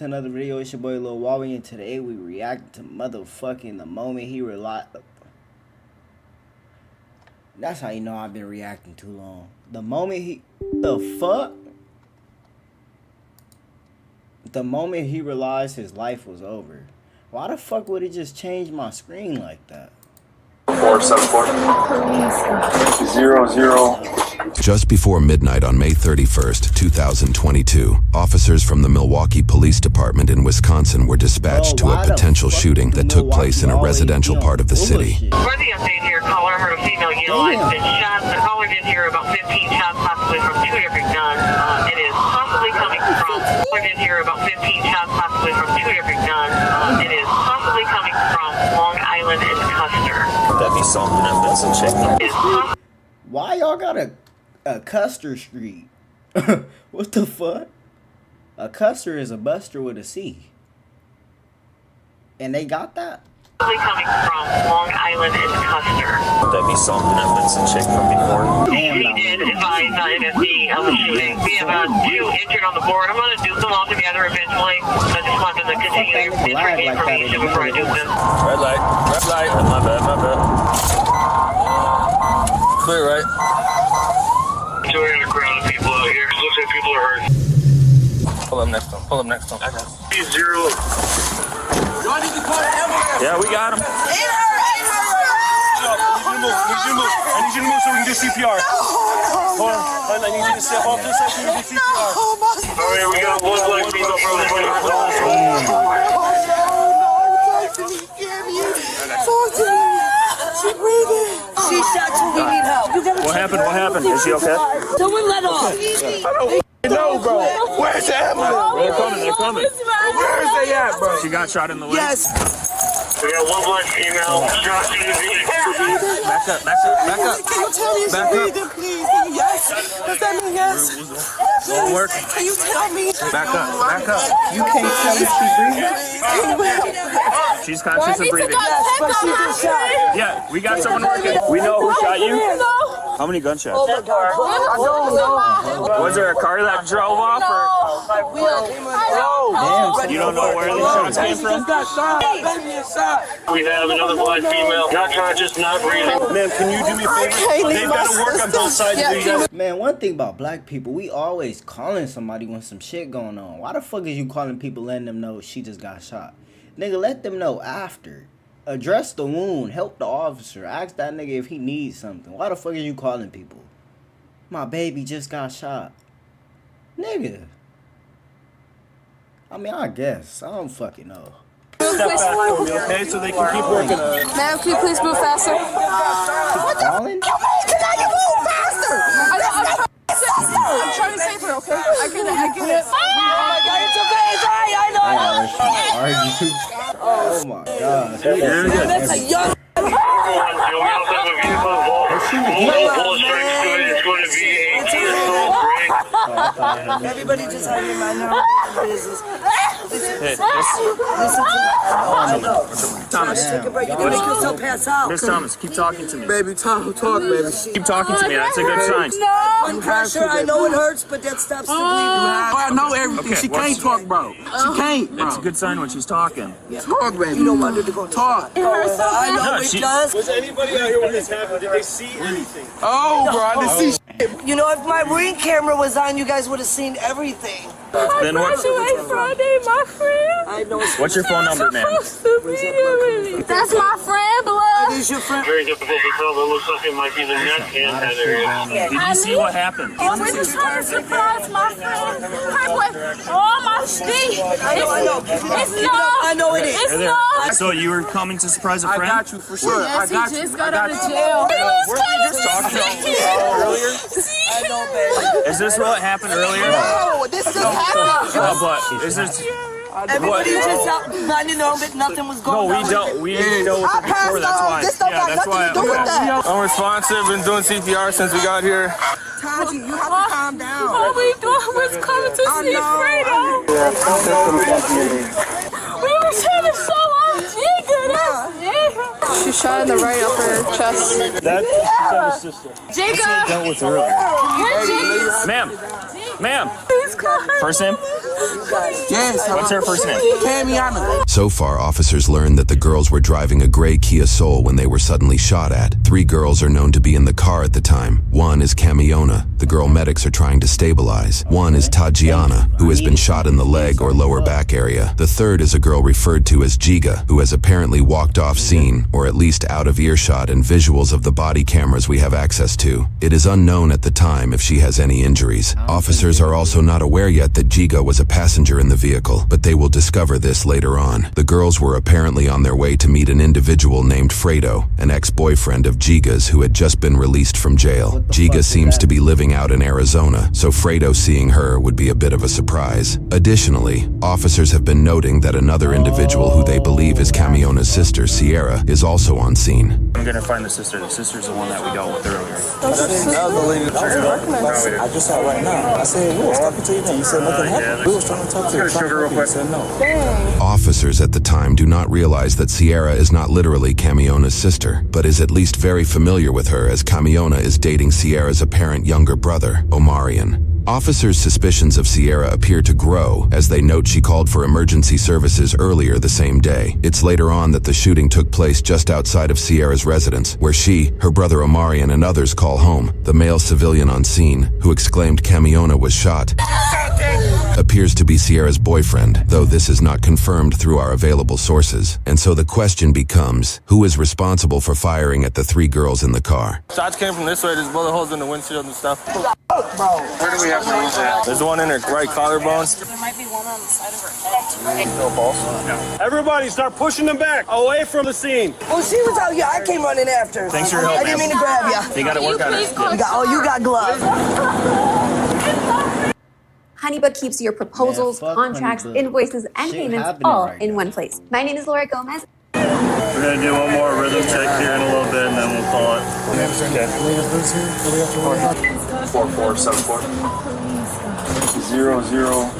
Another video. It's your boy Lil Wally, and today we react to motherfucking the moment he realized. That's how you know I've been reacting too long. The moment he, the fuck? The moment he realized his life was over. Why the fuck would it just change my screen like that? 474 00. Just before midnight on May 31st, 2022, officers from the Milwaukee Police Department in Wisconsin were dispatched to a potential shooting that took place in a residential part of the city. For the update here, caller heard a female yell. It's been shot. The caller did hear about 15 shots, possibly from two different guns. It is possibly coming from. Caller did hear about 15 shots, possibly from two different guns. It is possibly coming from Long Island and Custer. That'd be something if that's a chick. Why y'all got a Custer Street? What the fuck? A Custer is a buster with a C. And they got that? Possibly coming from Long Island and Custer. That'd be something if that's a chick from before. We did advise MSD of the shooting. We have two injured on the board. I'm going to do them all together eventually. I just want them to continue entering information before I do them. Red light. Red light. My bad. My bad. Clear, right? So we're in a crowd of people out here. Looks like people are hurt. Pull up next one. Pull up next one. Okay. Zero. Yeah, we got him. I need you to move so we can do CPR. Hold on. I need you to step off this side so we can do CPR. Alright, we got one black female from the She's breathing. She's shot, so we need help. What happened? What happened? Is she okay? Someone let off. I don't know, bro. Where's the ambulance? They're coming. They're coming. Where is they at, bro? She got shot in the leg. Yes. We got one black female shot to the knee. Back up. Back up. Back up. Can you tell me if she's breathing, please? Yes. Does that mean yes? Won't work. Can you tell me? Back up. Back up. You can't tell if she breathing? She's conscious of breathing. Yes, but she's been shot. Yeah, we got someone working. We know who shot you. How many gunshots? Oh my God. I don't know. Was there a car that drove off? Or? Damn, You don't know where the shots came from? We have another black female, not conscious, not breathing. Ma'am, can you do me a favor? They've got to work on both sides of you. Man, one thing about black people, we always calling somebody when some shit going on. Why the fuck is you calling people letting them know she just got shot? Nigga, let them know after. Address the wound. Help the officer. Ask that nigga if he needs something. Why the fuck are you calling people? My baby just got shot. Nigga. I mean, I guess. I don't fucking know. Step back for me, okay? So they can keep working on it. Ma'am, can you please move faster? Calling? Can I move faster? I'm trying to save her, okay? I get it. Oh my God, it's okay. It's all right. I know. Argue. Oh my God. That's a young. We also have a vehicle involved. Bullet strikes to it. It's going to be a assault break. Everybody just hide your mind now. Business. Thomas. Take a break. You can make yourself pass out. Miss Thomas, keep talking to me. Baby, talk, baby. Keep talking to me. That's a good sign. One pressure. I know it hurts, but that stops the bleeding. I know everything. Okay, She can't talk, bro. She can't, bro. It's a good sign when she's talking. Talk, baby. You don't want her to go Talk. I know No, it she- does. Was anybody out here when this happened? Did they see anything? Oh, bro, I didn't see shit. You know, if my ring camera was on, you guys would have seen everything. Then what? Friday, my friend. I know. What's your phone number, man? That's my friend, blood. Is your friend? Very difficult to tell, but it looks like it might be the neck and that area. Did you see what happened? We're just trying to surprise my friend. Oh, my feet. It's no. I know it is. It's no. So you were coming to surprise a I friend? got you for sure. I Yes, got he you. just got out of jail. Weren't we just talking about this earlier? I know, baby. Is this what happened earlier? No, this just happened. But is this? Everybody just out minding their own bit. Nothing was No, going on. we don't. We didn't know it before. That's why. Yeah, that's why. Unresponsive. Been doing CPR since we got here. Taji, you have to calm down. All we doing was coming to see Fredo. We were trying to show off Jigga. She shot in the right upper chest. That's his sister. Jigga. Dealt with earlier. Where's Jigga? Ma'am. He's crying. First name? Yes. What's her first name? Camiana. So far, officers learned that the girls were driving a gray Kia Soul when they were suddenly shot at. 3 girls are known to be in the car at the time. One is Camiona, the girl medics are trying to stabilize. One is Tajiana, who has been shot in the leg or lower back area. The third is a girl referred to as Giga, who has apparently walked off scene, or at least out of earshot and visuals of the body cameras we have access to. It is unknown at the time if she has any injuries. Officers are also not aware yet that Giga was a passenger in the vehicle, but they will discover this later on. The girls were apparently on their way to meet an individual named Fredo, an ex-boyfriend of Giga's who had just been released from jail. Giga seems to be living out in Arizona, so Fredo seeing her would be a bit of a surprise. Additionally, officers have been noting that another individual who they believe is Camiona's sister, Sierra, is also on scene. I'm gonna find the sister. The sister's the one that we dealt with earlier. I just saw right now. I said, we was talking to you then. You said nothing happened. We was trying to talk to you. You said no. Officers at the time do not realize that Sierra is not literally Camiona's sister, but is at least very familiar with her as Camiona is dating Sierra's apparent younger brother, Omarion. Officers' suspicions of Sierra appear to grow as they note she called for emergency services earlier the same day. It's later on that the shooting took place just outside of Sierra's residence, where she, her brother Omarion, and others call home. The male civilian on scene, who exclaimed Camiona was shot, appears to be Sierra's boyfriend, though this is not confirmed through our available sources. And so the question becomes, who is responsible for firing at the 3 girls in the car? Shots came from this way. There's bullet holes in the windshield and stuff. Where do we have to at? There's one in her right collarbone. There might be one on the side of her head. No balls. Everybody start pushing them back, away from the scene. Well, she was out here. I came running after. Thanks for your help, I didn't mean to grab ya. They gotta work on it. You got gloves. HoneyBook keeps your proposals, fuck contracts, HoneyBook. invoices, and Shit payments happening all right in now. one place. My name is Laura Gomez. We're gonna do one more rhythm check here in a little bit, and then we'll call it. Okay. 4474 00.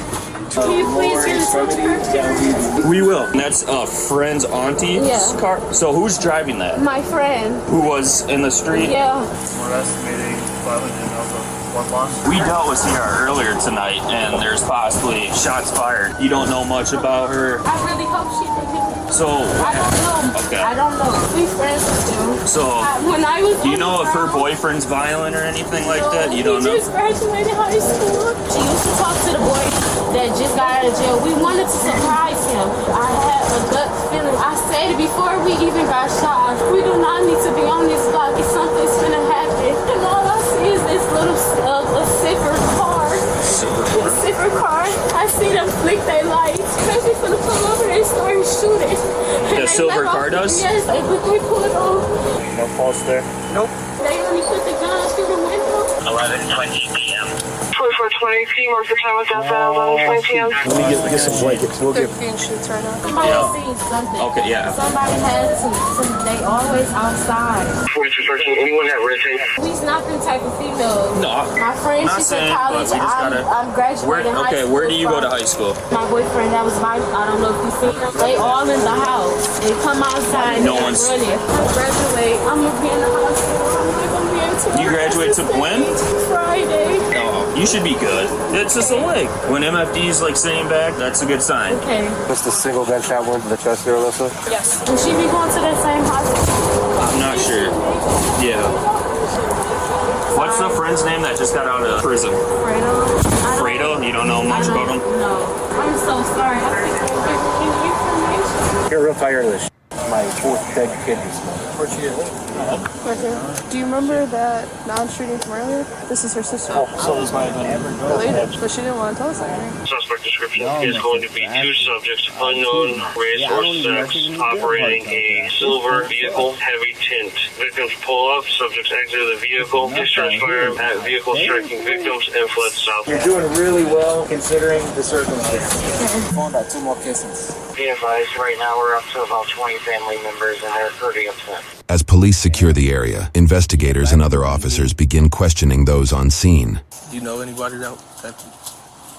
Can you please use something? We will. And that's a friend's auntie's Yeah. car. So who's driving that? My friend. Who was in the street? Yeah. We're estimating 500 one loss. We dealt with Sierra earlier tonight, and there's possibly shots fired. You don't know much about her. I really hope she didn't. So, I don't know. Okay. I don't know. We friends still. So, When I was do you on know the if her ground- boyfriend's violent or anything like that? You don't He know? just graduated high school. She used to talk to the boy that just got out of jail. We wanted to surprise him. I had a gut feeling. I said it before we even got shot. We do not need to be on this block. If something's gonna happen. And all I see is this little a silver car. A silver car. I see them flick their lights. Especially for the pull over and start shooting. The silver car does? Yes, they pull it off. No pulse there. Nope. They only put the gun through the window. 11:20 p.m. 24:20 p.m. What's the time was that? 11:20 p.m. Let me get some blankets. We'll get. Somebody seen something. Okay, yeah. Somebody had to. They always outside. 4213. Anyone have red tape? We's not the type of female. No, My friend, not she's in saying, college. but we just gotta- I'm graduating high Okay, school. where do you go to from- high school? My boyfriend, that was my, I don't know if you seen them. They all in the house. They come outside. No and one's- running. I graduate. I'm gonna be in the hospital. I'm not gonna be able to. You graduate to when? Friday. No, you should be good. It's just a leg. When MFD's like sitting back, that's a good sign. Okay. What's the single gunshot wound to the chest there, Alyssa? Yes. Will she be going to the same hospital? I'm not sure. Yeah. What's the friend's name that just got out of prison? Fredo. Fredo? You don't know much about him? No. I'm so sorry. I think I'm giving you information. You're real tired of this. My 4th dead kid this morning. Where'd she get Do you remember that non-shooting from earlier? This is her sister. So this might have been Related, but she didn't want to tell us anything. Suspect description is going to be 2 subjects, unknown race or sex, operating a silver vehicle, heavy tint. Victims pull up, subjects exit the vehicle, discharge firearm at vehicle striking victims, and fled south. You're doing really well considering the circumstances. Phone about 2 more kisses. Be advised, right now we're up to about 20 family members and they're pretty upset. As police secure the area, investigators and other officers begin questioning those on scene. Do you know anybody that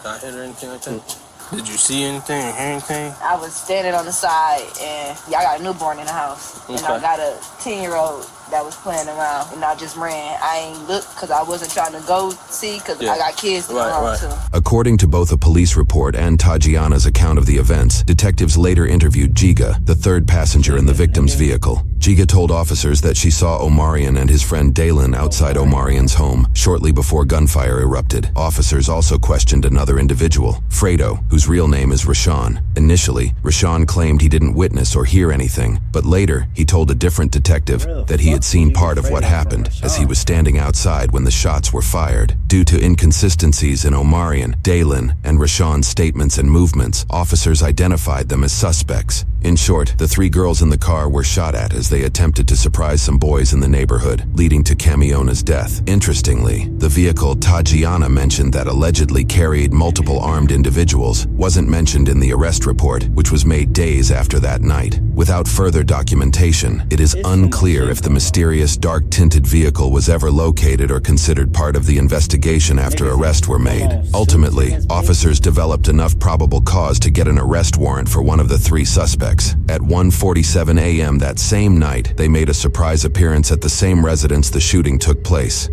got hit or anything like that? Did you see anything or hear anything? I was standing on the side, and y'all got a newborn in the house. And I got a 10-year-old that was playing around, and I just ran. I ain't looked because I wasn't trying to go see because I got kids to go home too. According to both a police report and Tajiana's account of the events, detectives later interviewed Giga, the third passenger in the victim's vehicle. Giga told officers that she saw Omarion and his friend Dalen outside Omarion's home shortly before gunfire erupted. Officers also questioned another individual, Fredo, whose real name is Rashawn. Initially, Rashawn claimed he didn't witness or hear anything, but later he told a different detective that he had seen part of what happened as he was standing outside when the shots were fired. Due to inconsistencies in Omarion, Dalen, and Rashawn's statements and movements, officers identified them as suspects. In short, the three girls in the car were shot at as they attempted to surprise some boys in the neighborhood, leading to Camiona's death. Interestingly, the vehicle Tajiana mentioned that allegedly carried multiple armed individuals wasn't mentioned in the arrest report, which was made days after that night. Without further documentation, it is unclear if the mysterious dark-tinted vehicle was ever located or considered part of the investigation after arrests were made. Ultimately, officers developed enough probable cause to get an arrest warrant for one of the three suspects. At 1:47 a.m. that same night, they made a surprise appearance at the same residence the shooting took place.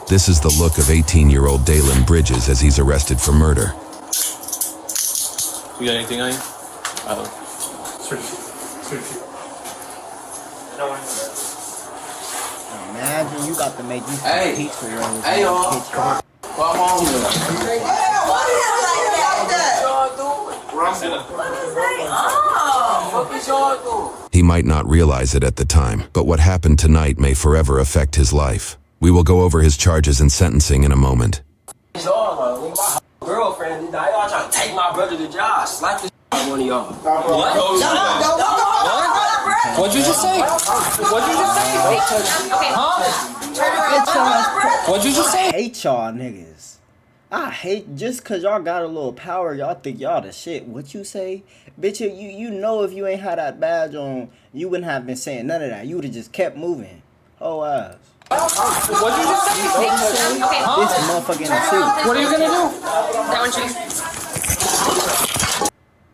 This is the look of 18-year-old Dalen Bridges as he's arrested for murder. You got anything on you? Imagine you got to make you some pizza rolls. Hey, y'all. Come home with us. He might not realize it at the time, but what happened tonight may forever affect his life. We will go over his charges and sentencing in a moment. My girlfriend, y'all trying to take my brother to job. Slap this one of y'all. What? What'd you just say? What'd you just say? Huh? What'd you just say? I hate y'all niggas. I hate just cause y'all got a little power, y'all think y'all the shit. What you say? Bitch, you know if you ain't had that badge on, you wouldn't have been saying none of that. You would have just kept moving. Oh ass. What'd you just say? This motherfucker in the suit. What are you gonna do? That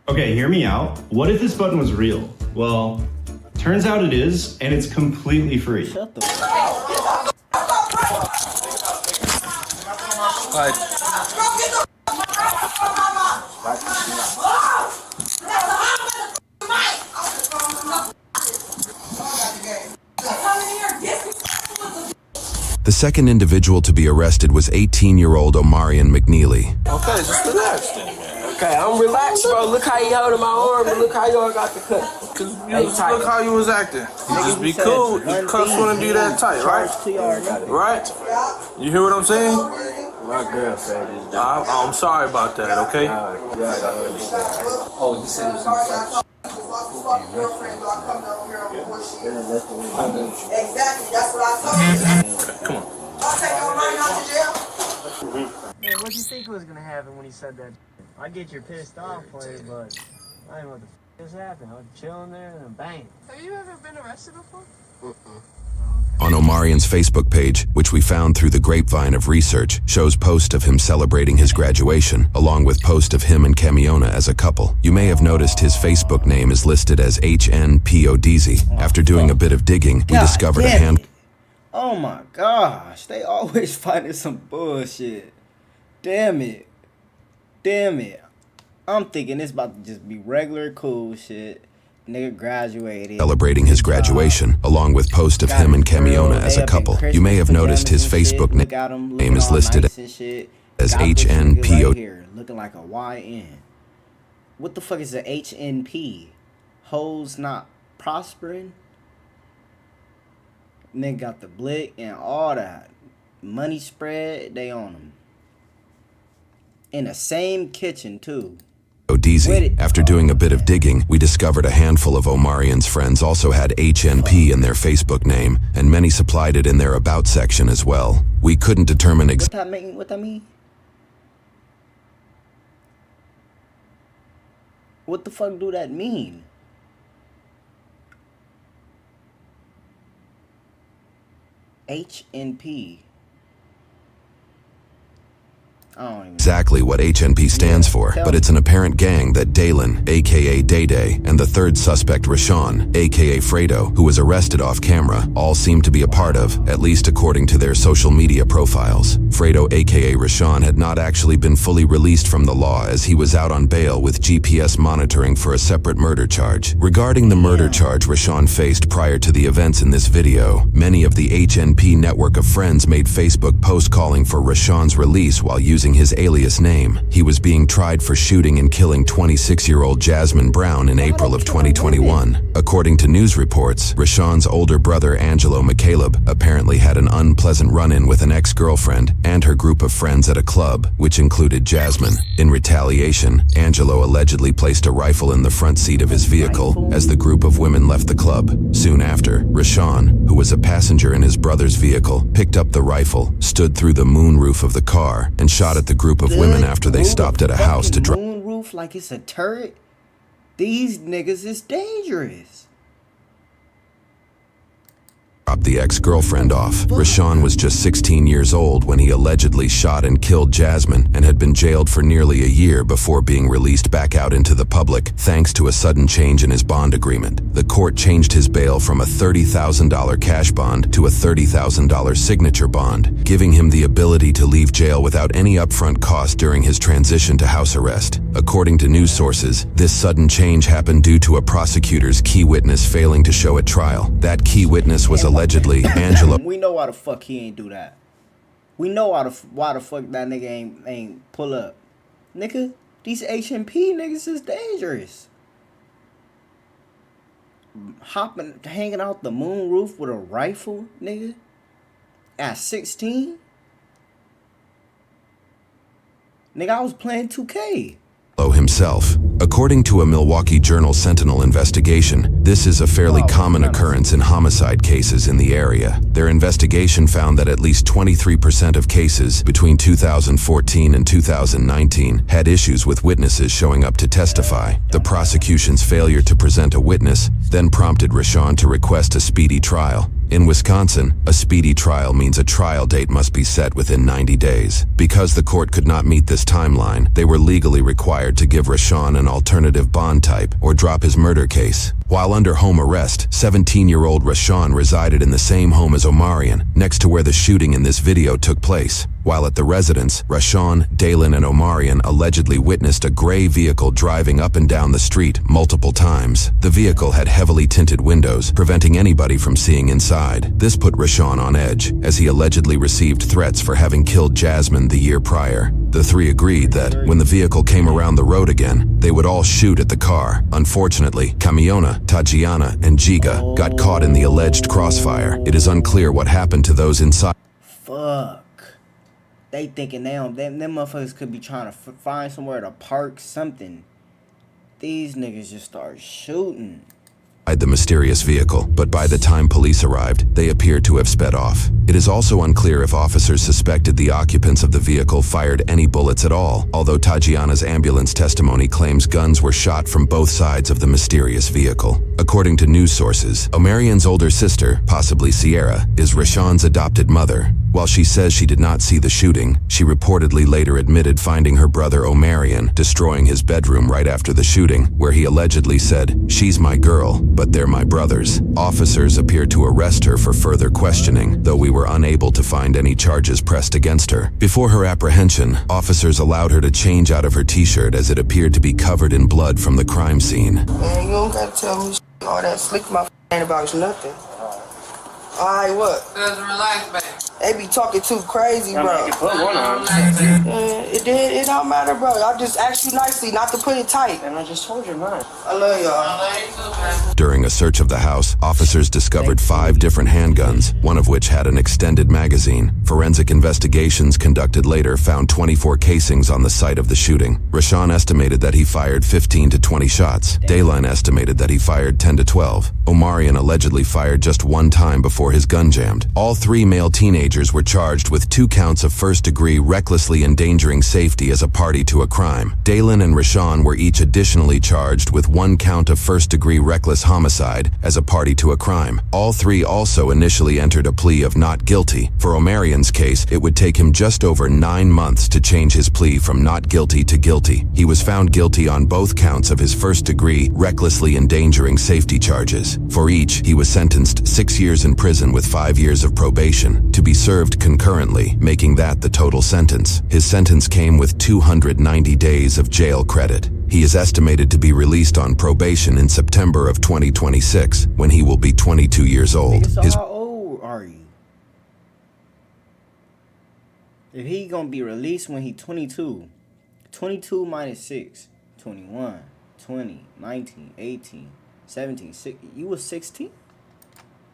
one, Okay, hear me out. What if this button was real? Well, turns out it is, and it's completely free. Shut the fuck up. The second individual to be arrested was 18-year-old Omarion McNeely. Okay, just relax then, man. Okay, I'm relaxed, bro. Look how he holding my arm, and look how y'all got the cut. Look how you was acting. Just be cool. The cuffs wouldn't be that tight, right? Right? You hear what I'm saying? My girl said this. I'm sorry about that, okay? Oh, you said it was Exactly, that's what I told you. Come on. I'll take your money out to jail. Man, what you think was gonna happen when he said that? I get you pissed off for it, but I didn't know what the f just happened. I was chilling there and bang. Have you ever been arrested before? On Omarion's Facebook page, which we found through the grapevine of research, shows post of him celebrating his graduation, along with post of him and Camiona as a couple. You may have noticed his Facebook name is listed as HNPODZ. After doing a bit of digging, we discovered a hand. Oh my gosh, they always finding some bullshit. Damn it. Damn it. I'm thinking it's about to just be regular cool shit. Nigga graduated. Celebrating his graduation, along with post of him and Camiona as a couple. You may have noticed his Facebook name is listed as HNPO. Looking like a YN. What the fuck is a HNP? Hoes not prospering? Nigga got the blick and all that. Money spread, they on them. In the same kitchen too. ODZ. After doing a bit of digging, we discovered a handful of Omarion's friends also had HNP in their Facebook name, and many supplied it in their About section as well. We couldn't determine exactly What that mean? What the fuck do that mean? HNP. exactly what HNP stands for, but it's an apparent gang that Dalen, aka Day Day, and the third suspect Rashawn, aka Fredo, who was arrested off camera, all seem to be a part of, at least according to their social media profiles. Fredo, aka Rashawn, had not actually been fully released from the law as he was out on bail with GPS monitoring for a separate murder charge. Regarding the murder charge Rashawn faced prior to the events in this video, many of the HNP network of friends made Facebook posts calling for Rashawn's release while using his alias name. He was being tried for shooting and killing 26-year-old Jasmine Brown in April of 2021. According to news reports, Rashawn's older brother Angelo McCaleb apparently had an unpleasant run-in with an ex-girlfriend and her group of friends at a club, which included Jasmine. In retaliation, Angelo allegedly placed a rifle in the front seat of his vehicle as the group of women left the club. Soon after, Rashawn, who was a passenger in his brother's vehicle, picked up the rifle, stood through the moonroof of the car, and shot at the group of women after they stopped at a house to drop moonroof like it's a turret. These niggas is dangerous. The ex-girlfriend off. Rashawn was just 16 years old when he allegedly shot and killed Jasmine and had been jailed for nearly a year before being released back out into the public thanks to a sudden change in his bond agreement. The court changed his bail from a $30,000 cash bond to a $30,000 signature bond, giving him the ability to leave jail without any upfront cost during his transition to house arrest. According to news sources, this sudden change happened due to a prosecutor's key witness failing to show at trial. That key witness was allegedly Angelo. We know why the fuck he ain't do that. We know why the fuck that nigga ain't pull up. Nigga, these HMP niggas is dangerous. Hanging out the moon roof with a rifle, nigga. At 16? Nigga, I was playing 2K. Himself. According to a Milwaukee Journal Sentinel investigation, this is a fairly common occurrence in homicide cases in the area. Their investigation found that at least 23% of cases between 2014 and 2019 had issues with witnesses showing up to testify. The prosecution's failure to present a witness then prompted Rashawn to request a speedy trial. In Wisconsin, a speedy trial means a trial date must be set within 90 days. Because the court could not meet this timeline, they were legally required to give Rashawn an alternative bond type or drop his murder case. While under home arrest, 17-year-old Rashawn resided in the same home as Omarion, next to where the shooting in this video took place. While at the residence, Rashawn, Dalen, and Omarion allegedly witnessed a gray vehicle driving up and down the street multiple times. The vehicle had heavily tinted windows, preventing anybody from seeing inside. This put Rashawn on edge, as he allegedly received threats for having killed Jasmine the year prior. The three agreed that, when the vehicle came around the road again, they would all shoot at the car. Unfortunately, Camiona, Tatiana, and Giga got caught in the alleged crossfire. It is unclear what happened to those inside. Fuck. They thinking them motherfuckers could be trying to find somewhere to park something. These niggas just start shooting. The mysterious vehicle, but by the time police arrived, they appeared to have sped off. It is also unclear if officers suspected the occupants of the vehicle fired any bullets at all, although Tatiana's ambulance testimony claims guns were shot from both sides of the mysterious vehicle. According to news sources, Omarion's older sister, possibly Sierra, is Rashawn's adopted mother. While she says she did not see the shooting, she reportedly later admitted finding her brother Omarion destroying his bedroom right after the shooting, where he allegedly said, "She's my girl, but they're my brothers." Officers appeared to arrest her for further questioning, though we were unable to find any charges pressed against her. Before her apprehension, officers allowed her to change out of her t-shirt as it appeared to be covered in blood from the crime scene. Man, you don't gotta tell me all that slick my ain't about nothing. Alright, what? Just relax, baby. They be talking too crazy, bro. It don't matter, bro. I just asked you nicely not to put it tight. And I just told you mine. I love y'all. During a search of the house, officers discovered 5 different handguns, one of which had an extended magazine. Forensic investigations conducted later found 24 casings on the site of the shooting. Rashawn estimated that he fired 15 to 20 shots. Dayline estimated that he fired 10 to 12. Omarion allegedly fired just one time before before his gun jammed. All 3 male teenagers were charged with 2 counts of first-degree recklessly endangering safety as a party to a crime. Dalen and Rashawn were each additionally charged with 1 count of first-degree reckless homicide as a party to a crime. All 3 also initially entered a plea of not guilty. For Omarion's case, it would take him just over 9 months to change his plea from not guilty to guilty. He was found guilty on both counts of his first-degree recklessly endangering safety charges. For each, he was sentenced 6 years in prison with 5 years of probation, to be served concurrently, making that the total sentence. His sentence came with 290 days of jail credit. He is estimated to be released on probation in September of 2026, when he will be 22 years old. How old are you? If he gonna be released when he 22, 22 minus 6, 21, 20, 19, 18, 17, 16, you was 16?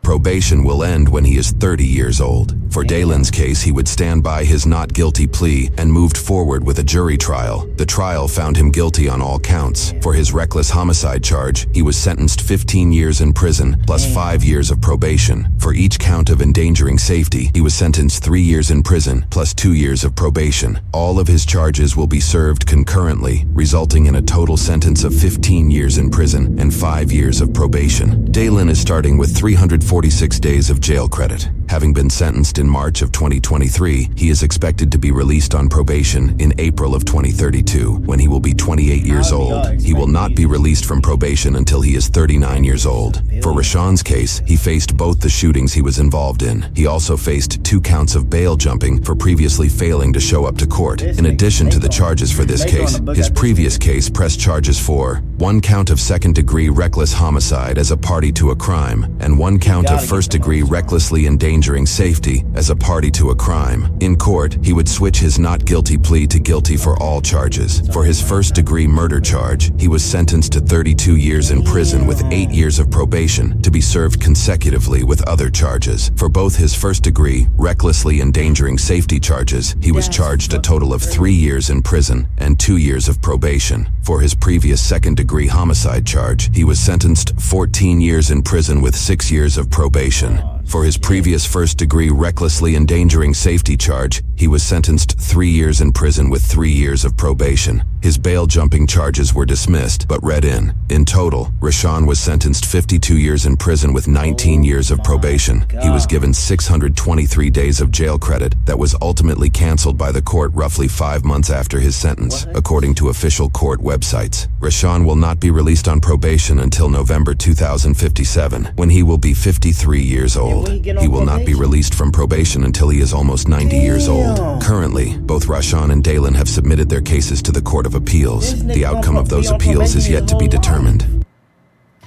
Probation will end when he is 30 years old. For Dalen's case, he would stand by his not guilty plea and moved forward with a jury trial. The trial found him guilty on all counts. For his reckless homicide charge, he was sentenced 15 years in prison plus 5 years of probation. For each count of endangering safety, he was sentenced 3 years in prison plus 2 years of probation. All of his charges will be served concurrently, resulting in a total sentence of 15 years in prison and 5 years of probation. Dalen is starting with 346 days of jail credit. Having been sentenced in March of 2023, he is expected to be released on probation in April of 2032, when he will be 28 years old. He will not be released from probation until he is 39 years old. For Rashawn's case, he faced both the shootings he was involved in. He also faced 2 counts of bail jumping for previously failing to show up to court. In addition to the charges for this case, his previous case pressed charges for 1 count of second-degree reckless homicide as a party to a crime, and 1 count of first-degree recklessly endangering safety as a party to a crime. In court, he would switch his not guilty plea to guilty for all charges. For his first-degree murder charge, he was sentenced to 32 years in prison with 8 years of probation, to be served consecutively with other charges. For both his first-degree recklessly endangering safety charges, he was charged a total of 3 years in prison and 2 years of probation. For his previous second-degree homicide charge, he was sentenced 14 years in prison with 6 years of probation. For his previous first-degree recklessly endangering safety charge, he was sentenced 3 years in prison with 3 years of probation. His bail-jumping charges were dismissed, but read in. In total, Rashawn was sentenced 52 years in prison with 19 years of probation. He was given 623 days of jail credit that was ultimately canceled by the court roughly 5 months after his sentence, according to official court websites. Rashawn will not be released on probation until November 2057, when he will be 53 years old. He will not be released from probation until he is almost 90 years old. Currently, both Rashawn and Dalen have submitted their cases to the Court of Appeals. The outcome of those appeals is yet to be determined.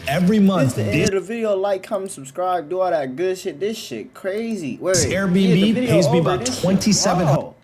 Every month, this the video, like, comment, subscribe, do all that good shit. This shit crazy. Wait, Airbnb pays me about $2,700.